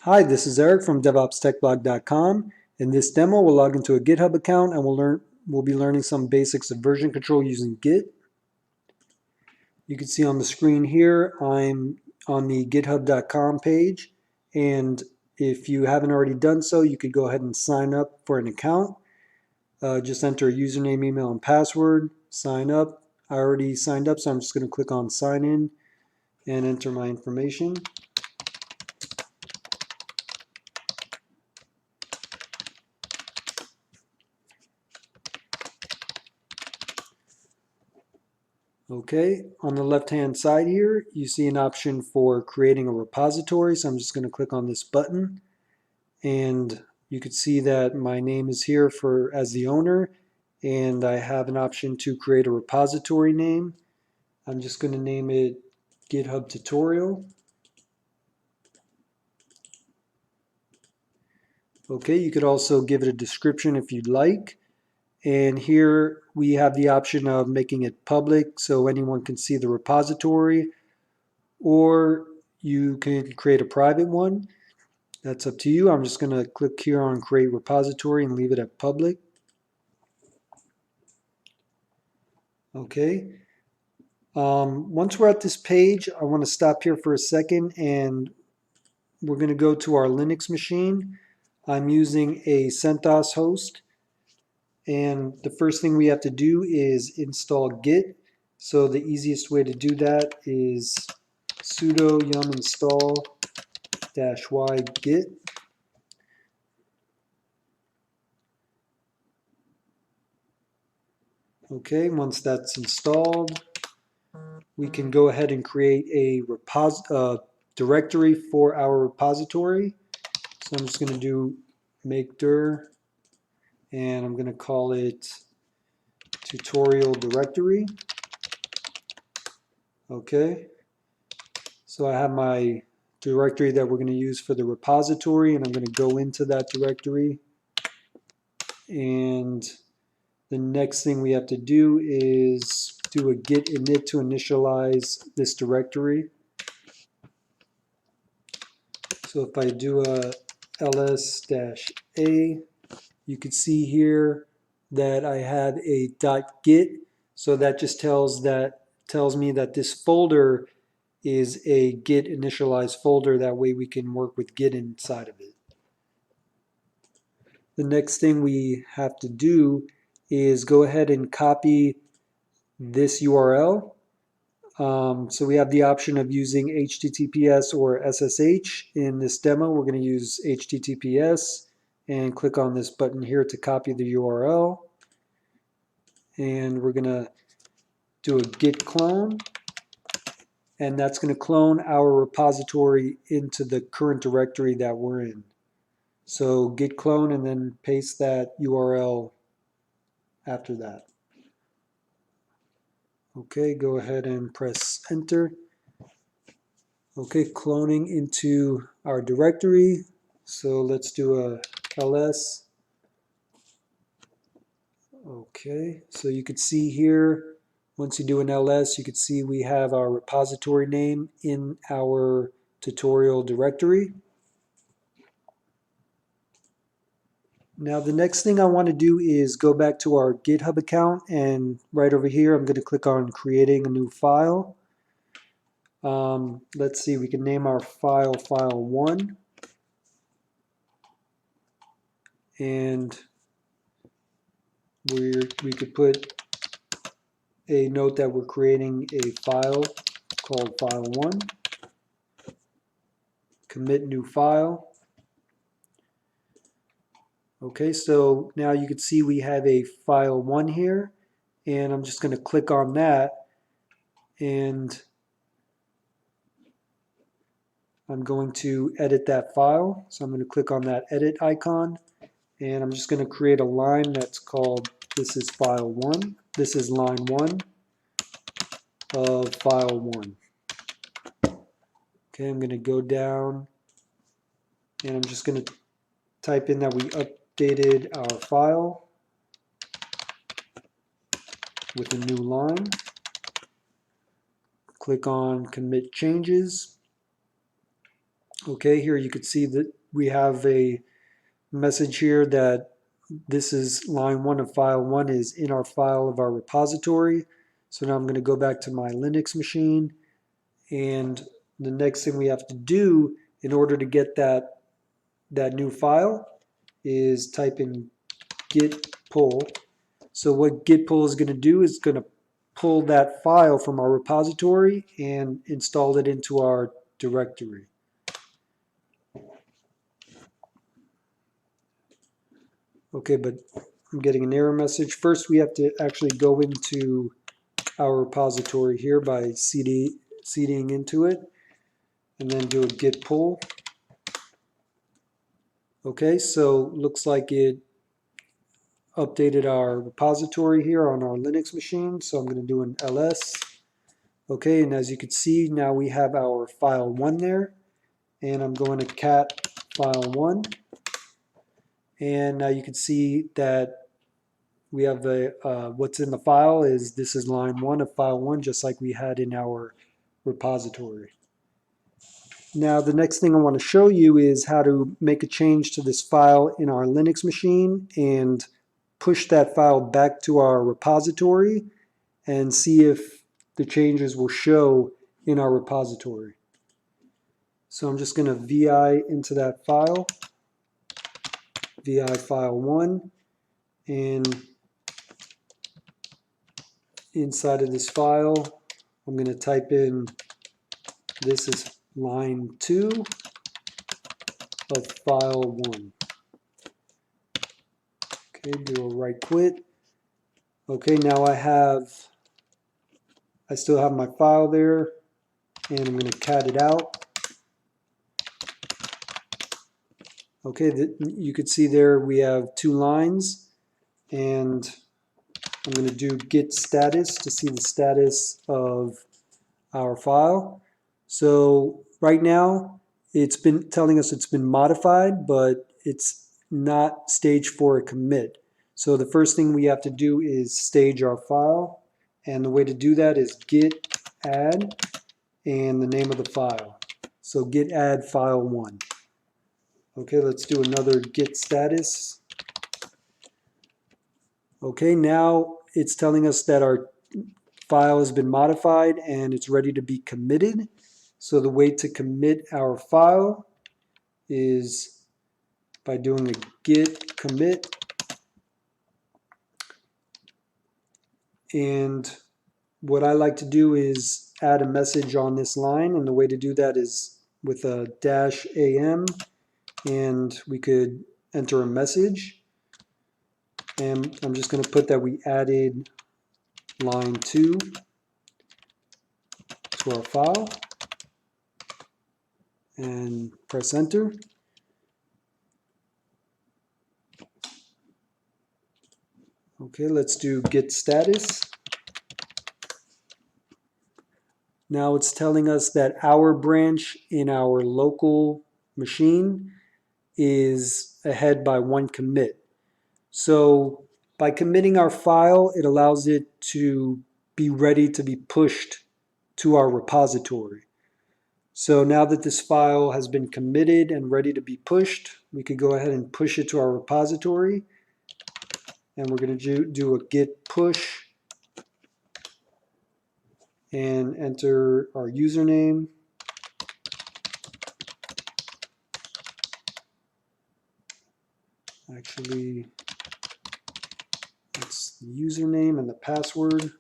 Hi, this is Eric from DevOpsTechBlog.com. In this demo, we'll log into a GitHub account and we'll be learning some basics of version control using Git. You can see on the screen here, I'm on the github.com page, and if you haven't already done so, you could go ahead and sign up for an account. Just enter a username, email, and password, sign up. I already signed up, so I'm just going to click on sign in and enter my information. Okay, on the left-hand side here, you see an option for creating a repository. So I'm just going to click on this button, and you can see that my name is here as the owner, and I have an option to create a repository name. I'm just going to name it GitHub Tutorial. Okay, you could also give it a description if you'd like. And here we have the option of making it public so anyone can see the repository, or you can create a private one. That's up to you. I'm just going to click here on create repository and leave it at public. Okay. Once we're at this page, I want to stop here for a second and we're going to go to our Linux machine. I'm using a CentOS host, and the first thing we have to do is install Git. So the easiest way to do that is sudo yum install -y git. Okay, once that's installed, we can go ahead and create a directory for our repository. So I'm just going to do make dir, and I'm going to call it tutorial directory. Okay, so I have my directory that we're going to use for the repository, and I'm going to go into that directory. And the next thing we have to do is do a git init to initialize this directory. So if I do a ls-a, you can see here that I have a .git. So that just tells me that this folder is a git initialized folder. That way we can work with Git inside of it. The next thing we have to do is go ahead and copy this URL. So we have the option of using HTTPS or SSH. In this demo, we're going to use HTTPS and click on this button here to copy the URL. And we're going to do a git clone, and that's going to clone our repository into the current directory that we're in. So git clone and then paste that URL after that. Okay, go ahead and press enter. Okay, cloning into our directory. So let's do a ls. Okay, so you can see here, once you do an ls, you can see we have our repository name in our tutorial directory. Now the next thing I want to do is go back to our GitHub account, and right over here I'm going to click on creating a new file. Let's see, we can name our file file1, and we could put a note that we're creating a file called file1, commit new file. Okay, so now you can see we have a file1 here, and I'm just going to click on that, and I'm going to edit that file. So I'm going to click on that edit icon, and I'm just going to create a line that's called this is file 1. This is line 1 of file 1. Okay, I'm going to go down, and I'm just going to type in that we updated our file with a new line. Click on commit changes. Okay, here you can see that we have a message here that this is line 1 of file 1 is in our file of our repository. So now I'm going to go back to my Linux machine, and the next thing we have to do in order to get that new file is type in git pull. So what git pull is going to do is going to pull that file from our repository and install it into our directory. Okay, but I'm getting an error message. First, we have to actually go into our repository here by cding into it, and then do a git pull. Okay, so looks like it updated our repository here on our Linux machine. So I'm going to do an ls. Okay, and as you can see, now we have our file 1 there, and I'm going to cat file 1, and now you can see that we have the what's in the file is this is line 1 of file 1, just like we had in our repository. Now the next thing I want to show you is how to make a change to this file in our Linux machine and push that file back to our repository and see if the changes will show in our repository. So I'm just going to vi into that file, vi file 1, and inside of this file I'm going to type in this is line 2 of file 1. Okay, do a right quit. Okay, now I still have my file there, and I'm going to cat it out. Okay, you can see there we have 2 lines, and I'm going to do git status to see the status of our file. So right now it's been telling us it's been modified, but it's not staged for a commit. So the first thing we have to do is stage our file, and the way to do that is git add and the name of the file. So git add file 1. Okay, let's do another git status. Okay, now it's telling us that our file has been modified and it's ready to be committed. So the way to commit our file is by doing a git commit, and what I like to do is add a message on this line, and the way to do that is with a -am, and we could enter a message, and I'm just going to put that we added line 2 to our file and press enter. Okay, let's do git status. Now it's telling us that our branch in our local machine is ahead by 1 commit. So by committing our file, it allows it to be ready to be pushed to our repository. So now that this file has been committed and ready to be pushed, we could go ahead and push it to our repository. And we're going to do a git push and enter our username. Actually, it's the username and the password.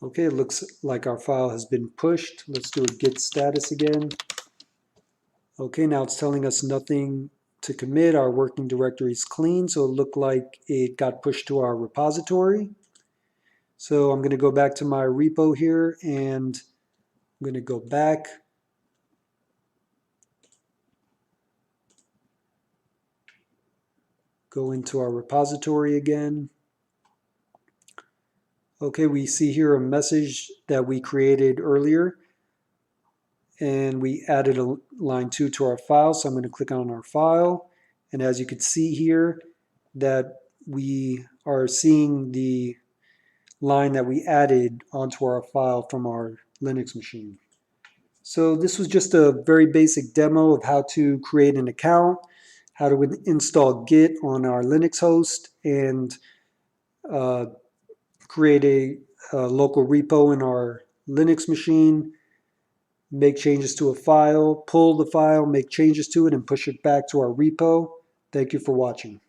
Okay, it looks like our file has been pushed. Let's do a git status again. Okay, now it's telling us nothing to commit. Our working directory is clean, so it looked like it got pushed to our repository. So I'm going to go back to my repo here, and I'm going to go back. Go into our repository again. Okay, we see here a message that we created earlier, and we added a line 2 to our file. So I'm going to click on our file, and as you can see here that we are seeing the line that we added onto our file from our Linux machine. So this was just a very basic demo of how to create an account, how to install Git on our Linux host, and uh, create a local repo in our Linux machine, make changes to a file, pull the file, make changes to it, and push it back to our repo. Thank you for watching.